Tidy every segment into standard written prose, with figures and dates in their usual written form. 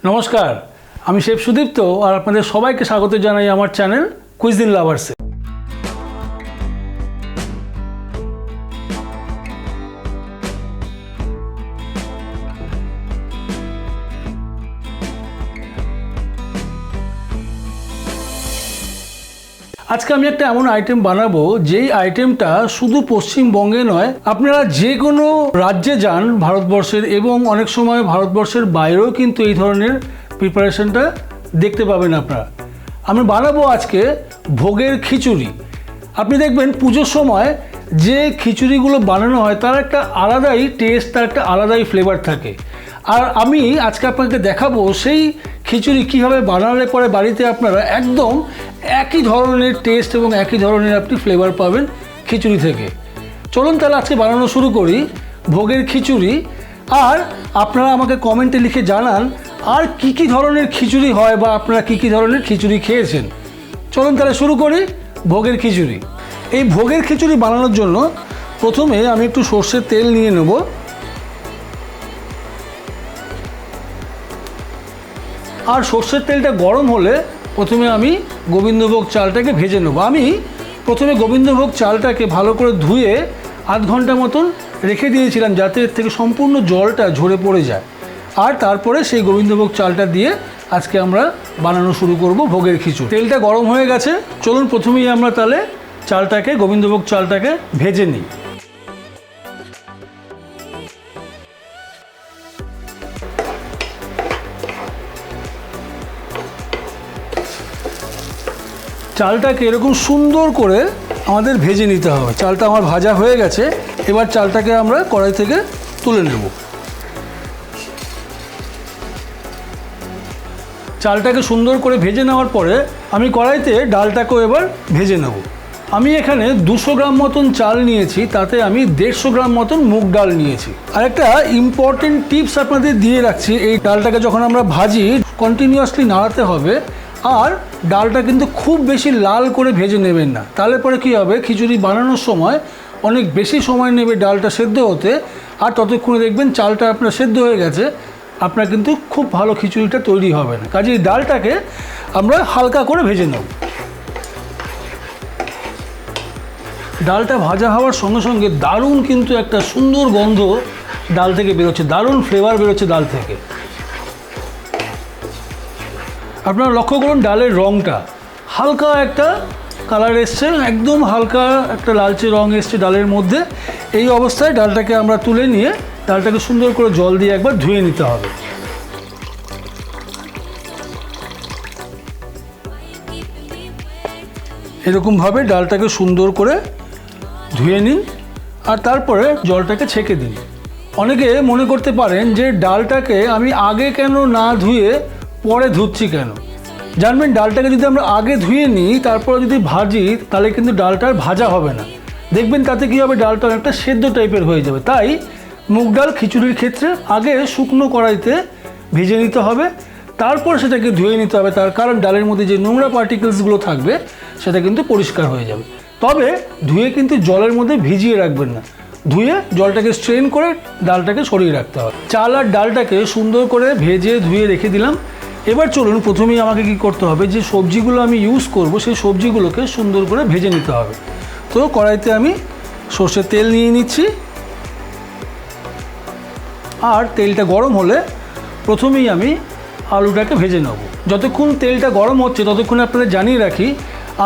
নমস্কার, আমি শেফ সুদীপ্ত আর আপনাদের সবাইকে স্বাগত জানাই আমার চ্যানেল কুইজিন লাভার্সে। আজকে আমি একটা এমন আইটেম বানাবো যেই আইটেমটা শুধু পশ্চিমবঙ্গে নয়, আপনারা যে কোনো রাজ্যে যান ভারতবর্ষের, এবং অনেক সময় ভারতবর্ষের বাইরেও কিন্তু এই ধরনের প্রিপারেশনটা দেখতে পাবেন আপনারা। আমি বানাবো আজকে ভোগের খিচুড়ি। আপনি দেখবেন পুজোর সময় যে খিচুড়িগুলো বানানো হয় তার একটা আলাদাই টেস্ট, তার একটা আলাদাই ফ্লেভার থাকে। আর আমি আজকে আপনাকে দেখাবো সেই খিচুড়ি কীভাবে বানালে পরে বাড়িতে আপনারা একদম একই ধরনের টেস্ট এবং একই ধরনের আপনি ফ্লেভার পাবেন খিচুড়ি থেকে। চলুন তাহলে আজকে বানানো শুরু করি ভোগের খিচুড়ি। আর আপনারা আমাকে কমেন্টে লিখে জানান আর কি ধরনের খিচুড়ি হয় বা আপনারা কি ধরনের খিচুড়ি খেয়েছেন। চলুন তাহলে শুরু করি ভোগের খিচুড়ি। এই ভোগের খিচুড়ি বানানোর জন্য প্রথমে আমি একটু সর্ষের তেল নিয়ে নেব। আর সর্ষের তেলটা গরম হলে প্রথমে আমি গোবিন্দভোগ চালটাকে ভেজে নেব। আমি প্রথমে গোবিন্দভোগ চালটাকে ভালো করে ধুয়ে আধ ঘন্টা মতন রেখে দিয়েছিলাম যাতে এর থেকে সম্পূর্ণ জলটা ঝরে পড়ে যায়। আর তারপরে সেই গোবিন্দভোগ চালটা দিয়ে আজকে আমরা বানানো শুরু করব ভোগের খিচুড়ি। তেলটা গরম হয়ে গেছে, চলুন প্রথমেই আমরা তাহলে চালটাকে, গোবিন্দভোগ চালটাকে ভেজে নিই। চালটাকে এরকম সুন্দর করে আমাদের ভেজে নিতে হবে। চালটা আমার ভাজা হয়ে গেছে, এবার চালটাকে আমরা কড়াই থেকে তুলে নেব। চালটাকে সুন্দর করে ভেজে নেওয়ার পরে আমি কড়াইতে ডালটাকেও এবার ভেজে নেব। আমি এখানে 200 গ্রাম মতন চাল নিয়েছি, তাতে আমি 150 গ্রাম মতন মুগ ডাল নিয়েছি। আর একটা ইম্পর্টেন্ট টিপস আপনাদের দিয়ে রাখছি, এই ডালটাকে যখন আমরা ভাজি কন্টিনিউয়াসলি নাড়াতে হবে। আর ডালটা কিন্তু খুব বেশি লাল করে ভেজে নেবেন না, তাহলে পরে কী হবে, খিচুড়ি বানানোর সময় অনেক বেশি সময় নেবে ডালটা সেদ্ধ হতে। আর ততক্ষণে দেখবেন চালটা আপনার সেদ্ধ হয়ে গেছে, আপনার কিন্তু খুব ভালো খিচুড়িটা তৈরি হবে না। কাজেই ডালটাকে আমরা হালকা করে ভেজে নেব। ডালটা ভাজা হওয়ার সঙ্গে সঙ্গে দারুণ কিন্তু একটা সুন্দর গন্ধ ডাল থেকে বেরোচ্ছে, দারুণ ফ্লেভার বেরোচ্ছে ডাল থেকে। আপনারা লক্ষ্য করুন ডালের রঙটা হালকা একটা কালার এসছে, একদম হালকা একটা লালচে রঙ এসছে ডালের মধ্যে। এই অবস্থায় ডালটাকে আমরা তুলে নিয়ে ডালটাকে সুন্দর করে জল দিয়ে একবার ধুয়ে নিতে হবে। এরকমভাবে ডালটাকে সুন্দর করে ধুয়ে নিন আর তারপরে জলটাকে ছেঁকে দিন। অনেকে মনে করতে পারেন যে ডালটাকে আমি আগে কেন না ধুয়ে পরে ধুচ্ছি কেন। জানবেন ডালটাকে যদি আমরা আগে ধুয়ে নিই তারপরে যদি ভাজি তাহলে কিন্তু ডালটা আর ভাজা হবে না। দেখবেন তাতে কী হবে, ডালটা অনেকটা সেদ্ধ টাইপের হয়ে যাবে। তাই মুগ ডাল খিচুড়ির ক্ষেত্রে আগে শুকনো কড়াইতে ভেজে নিতে হবে, তারপর সেটাকে ধুয়ে নিতে হবে। তার কারণ ডালের মধ্যে যে নোংরা পার্টিকেলসগুলো থাকবে সেটা কিন্তু পরিষ্কার হয়ে যাবে। তবে ধুয়ে কিন্তু জলের মধ্যে ভিজিয়ে রাখবেন না, ধুয়ে জলটাকে স্ট্রেন করে ডালটাকে সরিয়ে রাখতে হবে। চাল আর ডালটাকে সুন্দর করে ভেজে ধুয়ে রেখে দিলাম। এবার চলুন প্রথমেই আমাকে কি করতে হবে, যে সবজিগুলো আমি ইউজ করব সেই সবজিগুলোকে সুন্দর করে ভেজে নিতে হবে। তো কড়াইতে আমি সর্ষের তেল নিয়ে নিচ্ছি। আর তেলটা গরম হলে প্রথমেই আমি আলুটাকে ভেজে নেব। যতক্ষণ তেলটা গরম হচ্ছে ততক্ষণ আপনাদের জানিয়ে রাখি,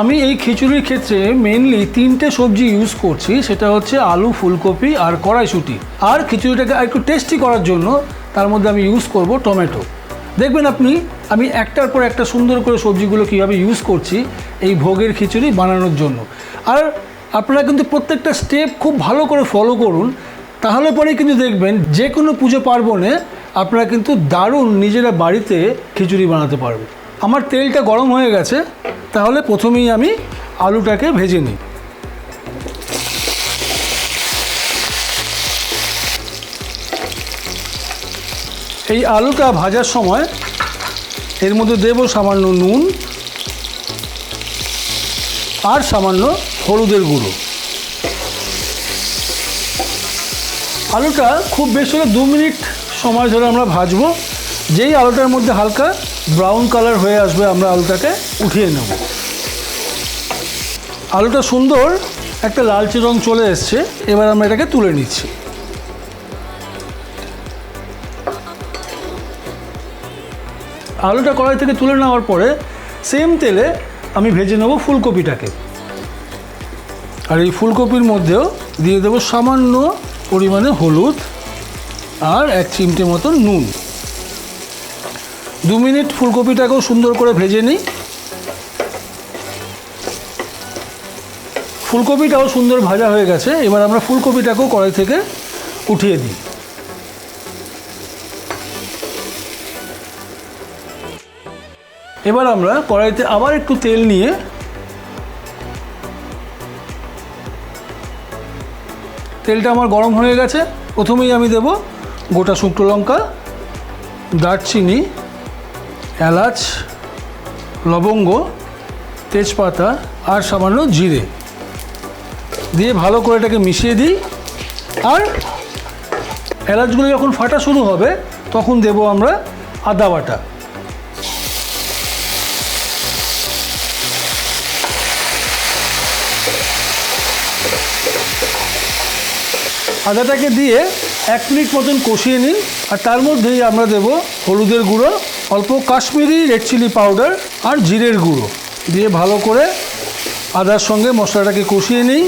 আমি এই খিচুড়ির ক্ষেত্রে মেনলি 3টে সবজি ইউজ করছি, সেটা হচ্ছে আলু, ফুলকপি আর কড়াইশুঁটি। আর খিচুড়িটাকে একটু টেস্টি করার জন্য তার মধ্যে আমি ইউজ করব টমেটো। দেখবেন আমি একটার পর একটা সুন্দর করে সবজিগুলো কীভাবে ইউজ করছি এই ভোগের খিচুড়ি বানানোর জন্য। আর আপনারা কিন্তু প্রত্যেকটা স্টেপ খুব ভালো করে ফলো করুন, তাহলে পরে কিন্তু দেখবেন যে কোনো পুজো পার্বণে আপনারা কিন্তু দারুণ নিজেরা বাড়িতে খিচুড়ি বানাতে পারবেন। আমার তেলটা গরম হয়ে গেছে, তাহলে প্রথমেই আমি আলুটাকে ভেজে নিই। এই আলুটা ভাজার সময় এর মধ্যে দেব সামান্য নুন আর সামান্য হলুদের গুঁড়ো। আলুটা খুব বেশি হলে 2 মিনিট সময় ধরে আমরা ভাজবো। যেই আলুটার মধ্যে হালকা ব্রাউন কালার হয়ে আসবে আমরা আলুটাকে উঠিয়ে নেব। আলুটা সুন্দর একটা লালচে রং চলে এসছে, এবার আমরা এটাকে তুলে নিচ্ছি। আলুটা কড়াই থেকে তুলে নেওয়ার পরে সেম তেলে আমি ভেজে নেব ফুলকপিটাকে। আর এই ফুলকপির মধ্যেও দিয়ে দেবো সামান্য পরিমাণে হলুদ আর 1 চিমটে মতো নুন। 2 মিনিট ফুলকপিটাকেও সুন্দর করে ভেজে নিই। ফুলকপিটাও সুন্দর ভাজা হয়ে গেছে, এবার আমরা ফুলকপিটাকেও কড়াই থেকে উঠিয়ে দিই। এবার আমরা কড়াইতে আবার একটু তেল নিয়ে তেলটা আমার গরম হয়ে গেছে। প্রথমেই আমি দেব গোটা শুকনো লঙ্কা, দারচিনি, এলাচ, লবঙ্গ, তেজপাতা আর সামান্য জিরে দিয়ে ভালো করে এটাকে মিশিয়ে দিই। আর এলাচগুলো যখন ফাটা শুরু হবে তখন দেব আমরা আদা বাটা। আদাটাকে দিয়ে 1 মিনিট মতন কষিয়ে নিন। আর তার মধ্যেই আমরা দেব হলুদের গুঁড়ো, অল্প কাশ্মীরি রেড চিলি পাউডার আর জিরের গুঁড়ো দিয়ে ভালো করে আদার সঙ্গে মশলাটাকে কষিয়ে নিই।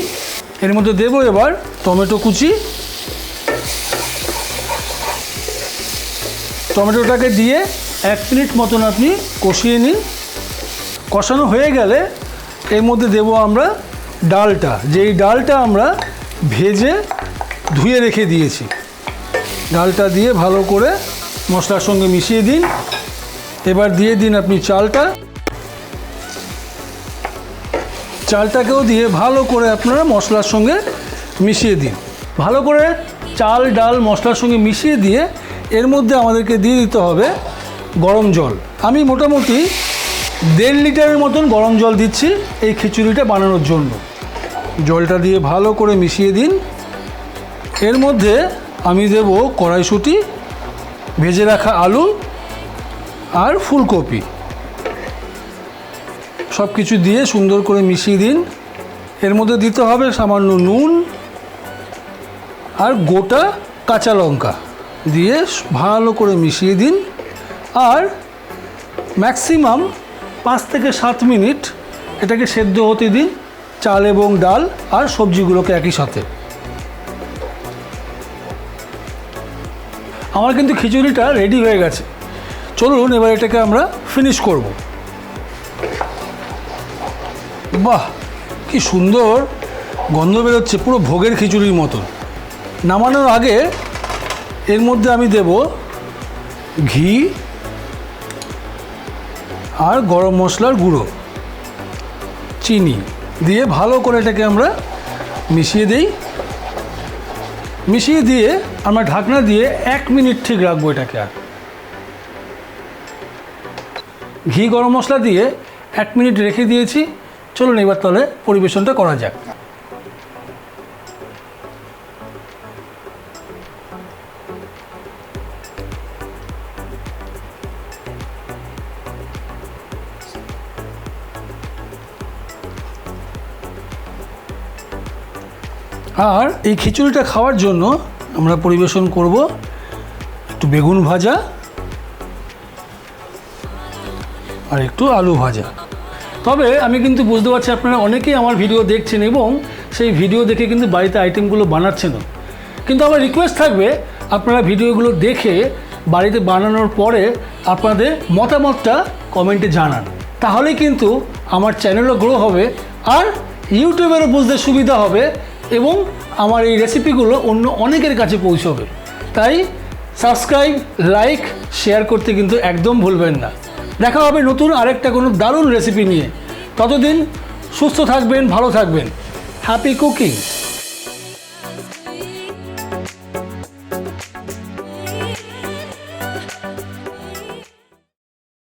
এর মধ্যে দেব এবার টমেটো কুচি। টমেটোটাকে দিয়ে 1 মিনিট মতন আপনি কষিয়ে নিন। কষানো হয়ে গেলে এর মধ্যে দেব আমরা ডালটা, যেই ডালটা আমরা ভেজে ধুয়ে রেখে দিয়েছি। ডালটা দিয়ে ভালো করে মশলার সঙ্গে মিশিয়ে দিন। এবার দিয়ে দিন আপনি চালটাকেও দিয়ে ভালো করে আপনারা মশলার সঙ্গে মিশিয়ে দিন। ভালো করে চাল ডাল মশলার সঙ্গে মিশিয়ে দিয়ে এর মধ্যে আমাদেরকে দিয়ে দিতে হবে গরম জল। আমি মোটামুটি 1.5 লিটারের মতন গরম জল দিচ্ছি এই খিচুড়িটা বানানোর জন্য। জলটা দিয়ে ভালো করে মিশিয়ে দিন। এর মধ্যে আমি দেব কড়াইশুঁটি, ভেজে রাখা আলু আর ফুলকপি, সব কিছু দিয়ে সুন্দর করে মিশিয়ে দিন। এর মধ্যে দিতে হবে সামান্য নুন আর গোটা কাঁচা লঙ্কা দিয়ে ভালো করে মিশিয়ে দিন। আর ম্যাক্সিমাম 5 থেকে 7 মিনিট এটাকে সেদ্ধ হতে দিন, চাল এবং ডাল আর সবজিগুলোকে একই সাথে। আমার কিন্তু খিচুড়িটা রেডি হয়ে গেছে। চলুন এবার এটাকে আমরা ফিনিশ করব। বাহ, কি সুন্দর গন্ধ বেরোচ্ছে, পুরো ভোগের খিচুড়ির মতন। নামানোর আগে এর মধ্যে আমি দেব ঘি আর গরম মশলার গুঁড়ো, চিনি দিয়ে ভালো করে এটাকে আমরা মিশিয়ে দিই। মিশিয়ে দিয়ে আমরা ঢাকনা দিয়ে 1 মিনিট ঠিক রাখবো এটাকে। আর ঘি গরম মশলা দিয়ে 1 মিনিট রেখে দিয়েছি। চলুন এবার তাহলে পরিবেশনটা করা যাক। আর এই খিচুড়িটা খাওয়ার জন্য আমরা পরিবেশন করব একটু বেগুন ভাজা আর একটু আলু ভাজা। তবে আমি কিন্তু বুঝতে পারছি আপনারা অনেকেই আমার ভিডিও দেখছেন এবং সেই ভিডিও দেখে কিন্তু বাড়িতে আইটেমগুলো বানাচ্ছেনও। কিন্তু আমার রিকোয়েস্ট থাকবে আপনারা ভিডিওগুলো দেখে বাড়িতে বানানোর পরে আপনাদের মতামতটা কমেন্টে জানান। তাহলেই কিন্তু আমার চ্যানেলও গ্রো হবে আর ইউটিউবেরও বুঝতে সুবিধা হবে এবং আমার এই রেসিপিগুলো অন্য অনেকের কাছে পৌঁছবে। তাই সাবস্ক্রাইব, লাইক, শেয়ার করতে কিন্তু একদম ভুলবেন না। দেখা হবে নতুন আরেকটা কোনো দারুণ রেসিপি নিয়ে। ততদিন সুস্থ থাকবেন, ভালো থাকবেন। Happy cooking.